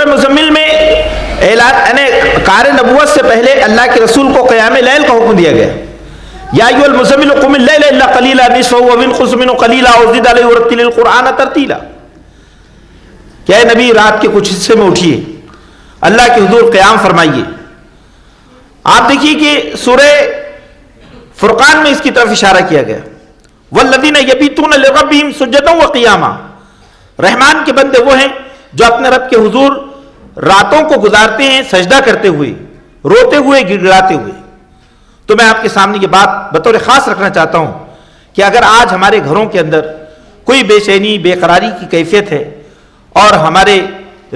سورہ مزمل میں اعلان کار نبوت سے پہلے اللہ کے رسول کو قیام لیل کا حکم دیا گیا. یا ایھا المزمل قم اللیل الا قلیلا نصفہ وانقص منہ قلیلا اور زد علیہ ورتل القرآن ترتیلا. کہ اے نبی رات کے کچھ حصے میں اٹھیے، اللہ کے حضور قیام فرمائیے. آپ دیکھیے کہ سورہ فرقان میں اس کی طرف اشارہ کیا گیا. والذین یبیتون لربہم سجدا وقیاما. رحمان کے بندے وہ ہیں جو اپنے رب کے حضور راتوں کو گزارتے ہیں سجدہ کرتے ہوئے، روتے ہوئے، گڑ گڑاتے ہوئے. تو میں آپ کے سامنے یہ بات بطور خاص رکھنا چاہتا ہوں کہ اگر آج ہمارے گھروں کے اندر کوئی بے چینی، بے قراری کی کیفیت ہے اور ہمارے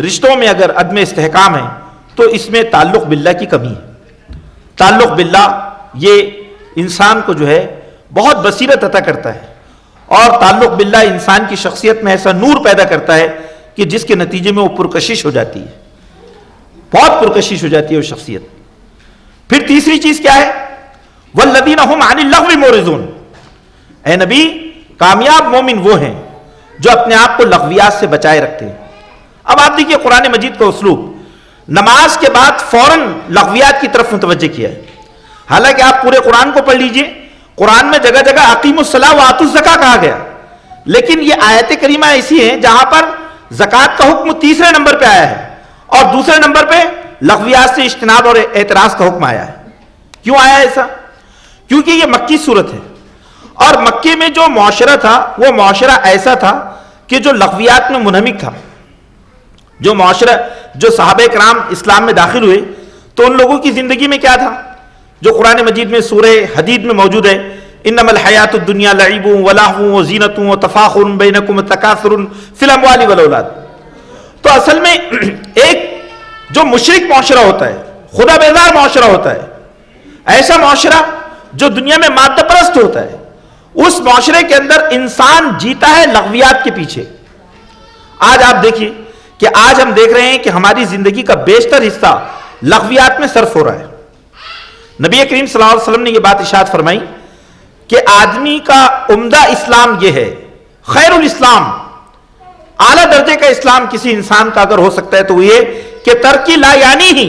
رشتوں میں اگر عدم استحکام ہے تو اس میں تعلق باللہ کی کمی ہے. تعلق باللہ یہ انسان کو جو ہے بہت بصیرت عطا کرتا ہے، اور تعلق باللہ انسان کی شخصیت میں ایسا نور پیدا کرتا ہے کہ جس کے نتیجے میں وہ پرکشش ہو جاتی ہے، بہت پرکشش ہو جاتی ہے وہ شخصیت. پھر تیسری چیز کیا ہے؟ والذین هم عن اللغو معرضون. اے نبی، کامیاب مومن وہ ہیں جو اپنے آپ کو لغویات سے بچائے رکھتے ہیں. اب آپ دیکھیے قرآن مجید کا اسلوب، نماز کے بعد فوراً لغویات کی طرف متوجہ کیا ہے. حالانکہ آپ پورے قرآن کو پڑھ لیجئے، قرآن میں جگہ جگہ اقیموا الصلاۃ وآتوا الزکاۃ کہا گیا، لیکن یہ آیت کریمہ ایسی ہے جہاں پر زکوٰۃ کا حکم تیسرے نمبر پہ آیا ہے اور دوسرے نمبر پہ لغویات سے اجتناب اور اعتراض کا حکم آیا ہے. کیوں آیا ایسا؟ کیونکہ یہ مکی صورت ہے، اور مکے میں جو معاشرہ تھا وہ معاشرہ ایسا تھا کہ جو لغویات میں منہمک تھا. جو معاشرہ، جو صحابہ کرام اسلام میں داخل ہوئے تو ان لوگوں کی زندگی میں کیا تھا جو قرآن مجید میں سورہ حدید میں موجود ہے، انما الحیات الدنیا لعب ولہو وزینۃ وتفاخر بینکم وتکاثر فی الاموال والاولاد. تو اصل میں ایک جو مشرک معاشرہ ہوتا ہے، خدا بیزار معاشرہ ہوتا ہے، ایسا معاشرہ جو دنیا میں مادہ پرست ہوتا ہے، اس معاشرے کے اندر انسان جیتا ہے لغویات کے پیچھے. آج آپ دیکھیے کہ آج ہم دیکھ رہے ہیں کہ ہماری زندگی کا بیشتر حصہ لغویات میں صرف ہو رہا ہے. نبی کریم صلی اللہ علیہ وسلم نے یہ بات ارشاد فرمائی کہ آدمی کا عمدہ اسلام یہ ہے، خیر الاسلام، اعلیٰ درجے کا اسلام کسی انسان کا اگر ہو سکتا ہے تو وہ یہ کہ ترکی لا یعنی ہی،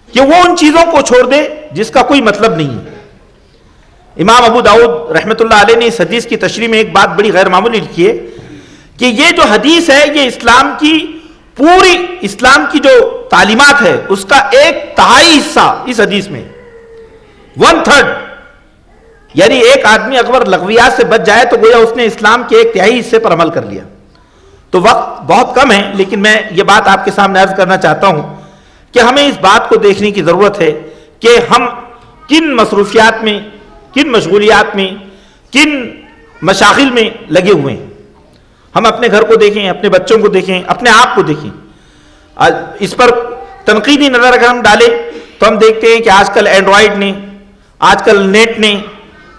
کہ وہ ان چیزوں کو چھوڑ دے جس کا کوئی مطلب نہیں ہے. امام ابو داؤد رحمۃ اللہ علیہ نے اس حدیث کی تشریح میں ایک بات بڑی غیر معمولی لکھی ہے کہ یہ جو حدیث ہے یہ اسلام کی پوری اسلام کی جو تعلیمات ہے اس کا 1/3 حصہ اس حدیث میں، 1/3، یعنی ایک آدمی اگر لغویات سے بچ جائے تو گویا اس نے اسلام کے 1/3 حصے پر عمل کر لیا. تو وقت بہت کم ہے، لیکن میں یہ بات آپ کے سامنے عرض کرنا چاہتا ہوں کہ ہمیں اس بات کو دیکھنے کی ضرورت ہے کہ ہم کن مصروفیات میں، کن مشغولیات میں، کن مشاغل میں لگے ہوئے ہیں. ہم اپنے گھر کو دیکھیں، اپنے بچوں کو دیکھیں، اپنے آپ کو دیکھیں. اس پر تنقیدی نظر اگر ہم ڈالیں تو ہم دیکھتے ہیں کہ آج کل اینڈرائڈ نے، آج کل نیٹ نے،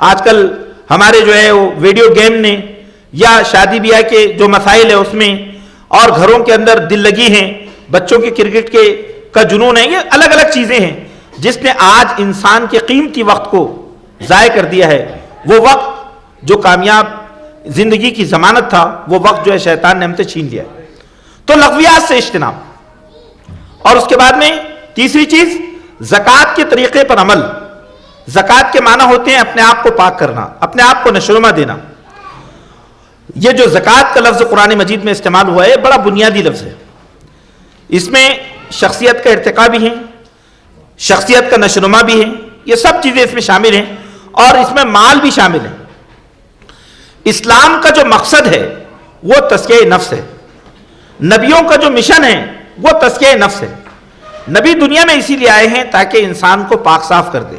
آج کل ہمارے جو ہے وہ ویڈیو گیم نے، یا شادی بیاہ کے جو مسائل ہیں اس میں، اور گھروں کے اندر دل لگی ہیں، بچوں کے کرکٹ کا جنون ہے، یہ الگ الگ چیزیں ہیں جس نے آج انسان کے قیمتی وقت کو ضائع کر دیا ہے. وہ وقت جو کامیاب زندگی کی ضمانت تھا وہ وقت جو ہے شیطان نے ہم سے چھین لیا. تو لغویات سے اجتناب. اور اس کے بعد میں تیسری چیز زکوٰۃ کے طریقے پر عمل. زکوٰۃ کے معنی ہوتے ہیں اپنے آپ کو پاک کرنا، اپنے آپ کو نشوونما دینا. یہ جو زکوٰۃ کا لفظ قرآن مجید میں استعمال ہوا ہے بڑا بنیادی لفظ ہے. اس میں شخصیت کا ارتقاء بھی ہے، شخصیت کا نشوونما بھی ہے، یہ سب چیزیں اس میں شامل ہیں، اور اس میں مال بھی شامل ہے. اسلام کا جو مقصد ہے وہ تزکیہ نفس ہے. نبیوں کا جو مشن ہے وہ تزکیہ نفس ہے. نبی دنیا میں اسی لیے آئے ہیں تاکہ انسان کو پاک صاف کر دے.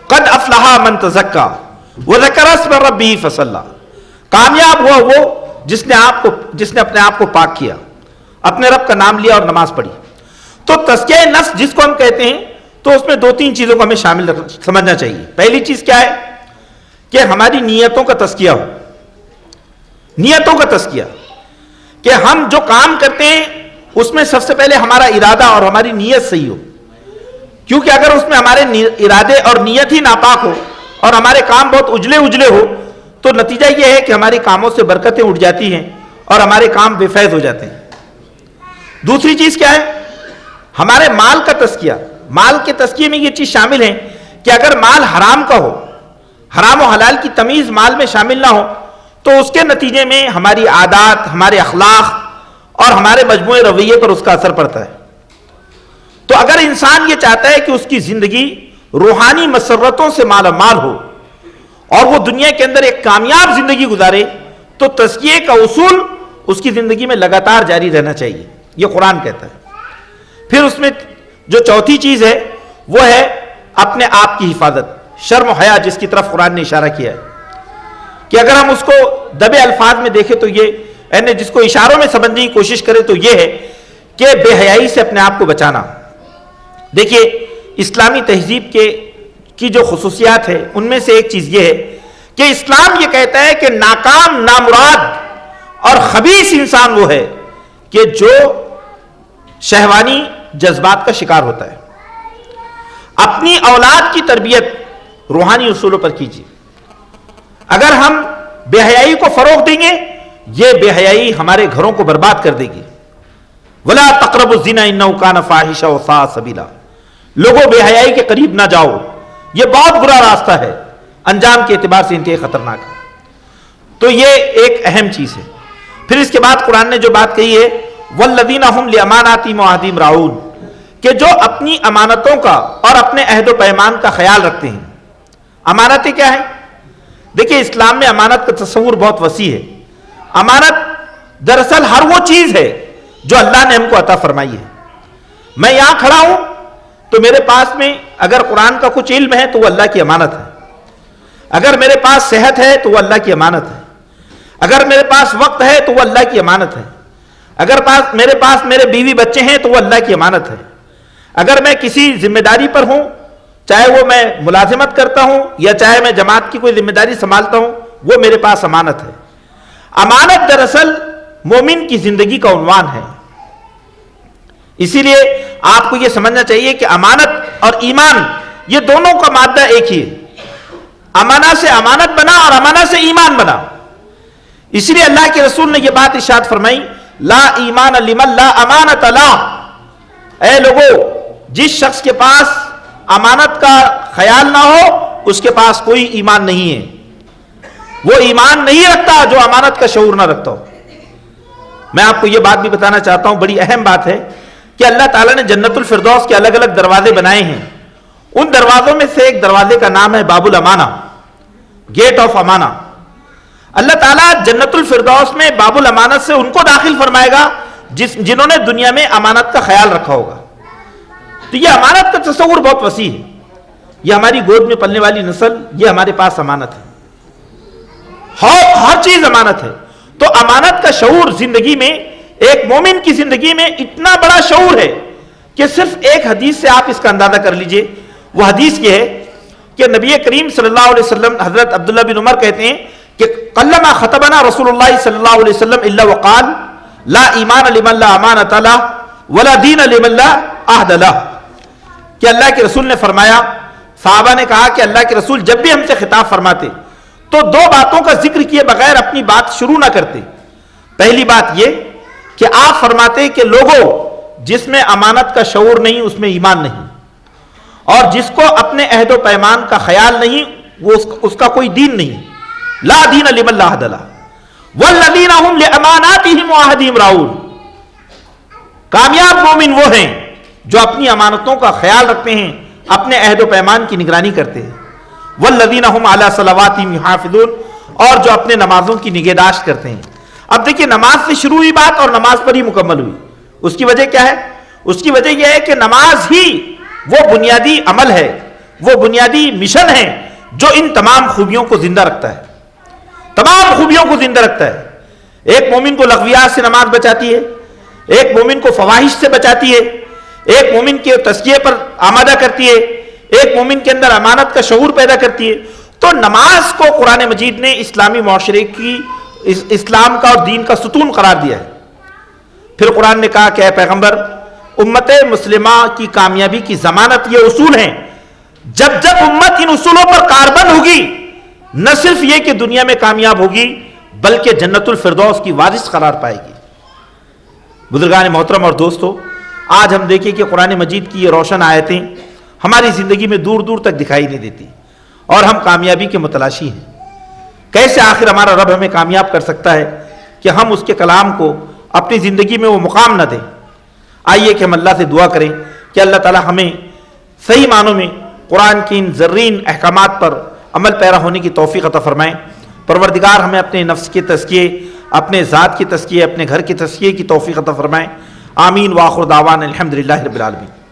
قد افلح من تزکا وذکر اسم ربہ فصلی. کامیاب ہوا وہ جس نے اپنے آپ کو پاک کیا، اپنے رب کا نام لیا اور نماز پڑھی. تو تزکیہ نفس جس کو ہم کہتے ہیں تو اس میں 2-3 چیزوں کو ہمیں شامل سمجھنا چاہیے. پہلی چیز کیا ہے کہ ہماری نیتوں کا تزکیہ ہو. نیتوں کا تزکیہ کہ ہم جو کام کرتے ہیں اس میں سب سے پہلے ہمارا ارادہ اور ہماری نیت صحیح ہو. کیونکہ اگر اس میں ہمارے ارادے اور نیت ہی ناپاک ہو اور ہمارے کام بہت اجلے ہو تو نتیجہ یہ ہے کہ ہمارے کاموں سے برکتیں اٹھ جاتی ہیں اور ہمارے کام بے فیض ہو جاتے ہیں. دوسری چیز کیا ہے؟ ہمارے مال کا تزکیہ. مال کے تزکیے میں یہ چیز شامل ہے کہ اگر مال حرام کا ہو، حرام و حلال کی تمیز مال میں شامل نہ ہو، تو اس کے نتیجے میں ہماری عادات، ہمارے اخلاق اور ہمارے مجموعے رویے پر اس کا اثر پڑتا ہے. تو اگر انسان یہ چاہتا ہے کہ اس کی زندگی روحانی مسرتوں سے مالا مال ہو اور وہ دنیا کے اندر ایک کامیاب زندگی گزارے، تو تزکیے کا اصول اس کی زندگی میں لگاتار جاری رہنا چاہیے. یہ قرآن کہتا ہے. پھر اس میں جو چوتھی چیز ہے وہ ہے اپنے آپ کی حفاظت، شرم و حیا، جس کی طرف قرآن نے اشارہ کیا ہے کہ اگر ہم اس کو دبے الفاظ میں دیکھیں تو یہ، یعنی جس کو اشاروں میں سمجھنے کی کوشش کرے تو یہ ہے کہ بے حیائی سے اپنے آپ کو بچانا. دیکھیے اسلامی تہذیب کی جو خصوصیات ہے ان میں سے ایک چیز یہ ہے کہ اسلام یہ کہتا ہے کہ ناکام، نامراد اور خبیث انسان وہ ہے کہ جو شہوانی جذبات کا شکار ہوتا ہے. اپنی اولاد کی تربیت روحانی اصولوں پر کیجیے. اگر ہم بے حیائی کو فروغ دیں گے، یہ بے حیائی ہمارے گھروں کو برباد کر دے گی. وَلَا تَقْرَبُوا الزِّنَا إِنَّهُ كَانَ فَاحِشًا وَسَاءَ سَبِيلًا. لوگوں بے حیائی کے قریب نہ جاؤ، یہ بہت برا راستہ ہے، انجام کے اعتبار سے انتہائی خطرناک ہے. تو یہ ایک اہم چیز ہے. پھر اس کے بعد قرآن نے جو بات کہی ہے وَالَّذِينَ هُمْ لِأَمَانَاتِهِمْ وَعَهْدِهِمْ رَاعُونَ، کہ جو اپنی امانتوں کا اور اپنے عہد و پیمان کا خیال رکھتے ہیں. امانتیں کیا ہیں؟ دیکھیں اسلام میں امانت کا تصور بہت وسیع ہے. امانت دراصل ہر وہ چیز ہے جو اللہ نے ہم کو عطا فرمائی ہے. میں یہاں کھڑا ہوں تو میرے پاس میں اگر قرآن کا کچھ علم ہے تو وہ اللہ کی امانت ہے. اگر میرے پاس صحت ہے تو وہ اللہ کی امانت ہے. اگر میرے پاس وقت ہے تو وہ اللہ کی امانت ہے. اگر میرے پاس میرے بیوی بچے ہیں تو وہ اللہ کی امانت ہے. اگر میں کسی ذمہ داری پر ہوں، چاہے وہ میں ملازمت کرتا ہوں یا چاہے میں جماعت کی کوئی ذمہ داری سنبھالتا ہوں، وہ میرے پاس امانت ہے. امانت دراصل مومن کی زندگی کا عنوان ہے. اسی لیے آپ کو یہ سمجھنا چاہیے کہ امانت اور ایمان یہ دونوں کا مادہ ایک ہی ہے. امانہ سے امانت بنا اور امانہ سے ایمان بنا. اسی لیے اللہ کے رسول نے یہ بات ارشاد فرمائی لا ایمان لمن لا امانت لا. اے لوگو، جس شخص کے پاس امانت کا خیال نہ ہو اس کے پاس کوئی ایمان نہیں ہے. وہ ایمان نہیں رکھتا جو امانت کا شعور نہ رکھتا ہو. میں آپ کو یہ بات بھی بتانا چاہتا ہوں، بڑی اہم بات ہے کہ اللہ تعالیٰ نے جنت الفردوس کے الگ الگ دروازے بنائے ہیں. ان دروازوں میں سے ایک دروازے کا نام ہے باب الامانہ، گیٹ آف امانہ. اللہ تعالیٰ جنت الفردوس میں باب الامانت سے ان کو داخل فرمائے گا جنہوں نے دنیا میں امانت کا خیال رکھا ہوگا. تو یہ امانت کا تصور بہت وسیع ہے. یہ ہماری گود میں پلنے والی نسل، یہ ہمارے پاس امانت ہے. ہر چیز امانت ہے. تو امانت کا شعور زندگی میں، ایک مومن کی زندگی میں اتنا بڑا شعور ہے کہ صرف ایک حدیث سے آپ اس کا اندازہ کر لیجئے. وہ حدیث یہ ہے کہ نبی کریم صلی اللہ علیہ وسلم، حضرت عبداللہ بن عمر کہتے ہیں کہ قلما خطبنا رسول اللہ صلی اللہ علیہ وسلم الا وقال لا ایمان لمن لا امانت له ولا دین لمن لا عہد له. کہ اللہ کے رسول نے فرمایا، صحابہ نے کہا کہ اللہ کے رسول جب بھی ہم سے خطاب فرماتے تو دو باتوں کا ذکر کیے بغیر اپنی بات شروع نہ کرتے. پہلی بات یہ کہ آپ فرماتے کہ لوگوں، جس میں امانت کا شعور نہیں اس میں ایمان نہیں، اور جس کو اپنے عہد و پیمان کا خیال نہیں وہ اس کا کوئی دین نہیں. لا دین لمن لا عہد له والذین هم لاماناتهم وعہدهم راعون. کامیاب مومن وہ ہیں جو اپنی امانتوں کا خیال رکھتے ہیں، اپنے عہد و پیمان کی نگرانی کرتے ہیں. والذین هم علی صلواتهم یحافظون، اور جو اپنے نمازوں کی نگہداشت کرتے ہیں. اب دیکھیے نماز سے شروع ہوئی بات اور نماز پر ہی مکمل ہوئی. اس کی وجہ کیا ہے؟ اس کی وجہ یہ ہے کہ نماز ہی وہ بنیادی عمل ہے، وہ بنیادی مشن ہے جو ان تمام خوبیوں کو زندہ رکھتا ہے. تمام خوبیوں کو زندہ رکھتا ہے. ایک مومن کو لغویات سے نماز بچاتی ہے، ایک مومن کو فواحش سے بچاتی ہے، ایک مومن کے تزکیے پر آمادہ کرتی ہے، ایک مومن کے اندر امانت کا شعور پیدا کرتی ہے. تو نماز کو قرآن مجید نے اسلامی معاشرے کی، اسلام کا اور دین کا ستون قرار دیا ہے. پھر قرآن نے کہا کہ اے پیغمبر، امت مسلمہ کی کامیابی کی ضمانت یہ اصول ہیں. جب جب امت ان اصولوں پر کاربند ہوگی، نہ صرف یہ کہ دنیا میں کامیاب ہوگی بلکہ جنت الفردوس کی وارث قرار پائے گی. بزرگان محترم اور دوستو، آج ہم دیکھیں کہ قرآن مجید کی یہ روشن آیتیں ہماری زندگی میں دور دور تک دکھائی نہیں دیتی، اور ہم کامیابی کے متلاشی ہیں۔ کیسے آخر ہمارا رب ہمیں کامیاب کر سکتا ہے کہ ہم اس کے کلام کو اپنی زندگی میں وہ مقام نہ دیں؟ آئیے کہ ہم اللہ سے دعا کریں کہ اللہ تعالی ہمیں صحیح معنوں میں قرآن کی ان زرین احکامات پر عمل پیرا ہونے کی توفیق عطا فرمائیں۔ پروردگار ہمیں اپنے نفس کے تزکیے، اپنے ذات کے تزکیے، اپنے گھر کے تزکیے کی توفیق عطا فرمائیں۔ آمین۔ وآخر دعوانا الحمدللہ رب العالمین۔